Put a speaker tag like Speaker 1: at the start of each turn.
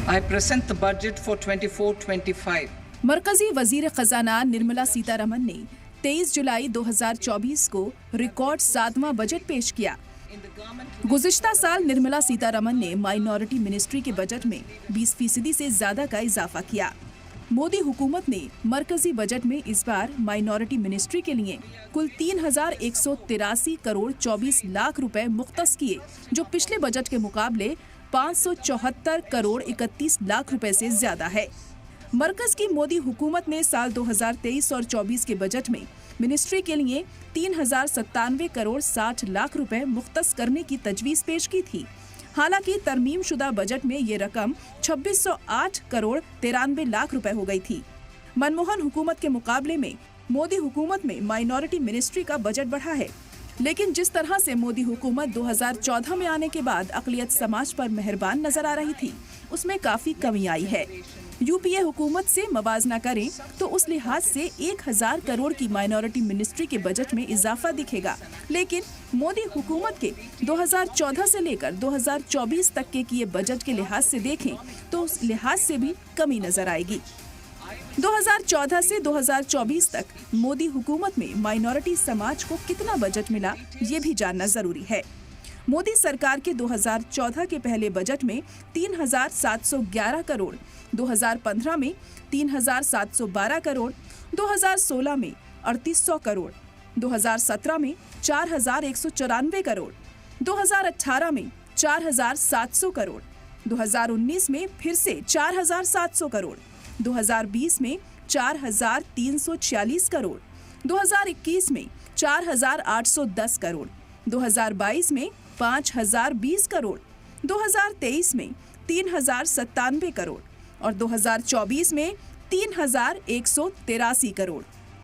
Speaker 1: I present the budget for 24-25.
Speaker 2: मरकजी वजीर खजाना निर्मला सीतारमन ने 23 जुलाई 2024 को रिकॉर्ड 7वां बजट पेश किया। गुज़िश्ता साल निर्मला सीतारमन ने माइनॉरिटी मिनिस्ट्री के बजट में 20% से ज्यादा का इजाफा किया। मोदी हुकूमत ने मरकजी बजट में इस बार माइनॉरिटी मिनिस्ट्री के लिए कुल 3,183 करोड़ 24 लाख रुपए मुख्तस किए, जो पिछले बजट के मुकाबले 574 करोड़ 31 लाख रुपए से ज्यादा है। मरकज की मोदी हुकूमत ने साल 2023 और 24 के बजट में मिनिस्ट्री के लिए 3,097 करोड़ 60 लाख रुपए मुख्तस करने की तजवीज़ पेश की थी। हालांकि तरमीम शुदा बजट में ये रकम 2608 करोड़ 93 लाख रुपए हो गई थी। मनमोहन हुकूमत के मुकाबले में मोदी हुकूमत में माइनॉरिटी मिनिस्ट्री का बजट बढ़ा है, लेकिन जिस तरह से मोदी हुकूमत 2014 में आने के बाद अक़लियत समाज पर मेहरबान नजर आ रही थी, उसमें काफी कमी आई है। यूपीए हुकूमत से मवाजना करें तो उस लिहाज से 1000 करोड़ की माइनॉरिटी मिनिस्ट्री के बजट में इजाफा दिखेगा, लेकिन मोदी हुकूमत के 2014 से लेकर 2024 तक के किए बजट के लिहाज से देखें तो उस लिहाज से भी कमी नजर आएगी। 2014 से 2024 तक मोदी हुकूमत में माइनॉरिटी समाज को कितना बजट मिला, ये भी जानना जरूरी है। मोदी सरकार के 2014 के पहले बजट में 3,711 करोड़, 2015 में 3,712 करोड़, 2016 में 3,800 करोड़, 2017 में 4,194 करोड़, 2018 में 4,700 करोड़, 2019 में फिर से 4,700 करोड़, 2020 में 4,346 करोड़, 2021 में 4,810 करोड़, 2022 में 5,020 करोड़, 2023 में 3,097 करोड़ और 2024 में 3,183 करोड़।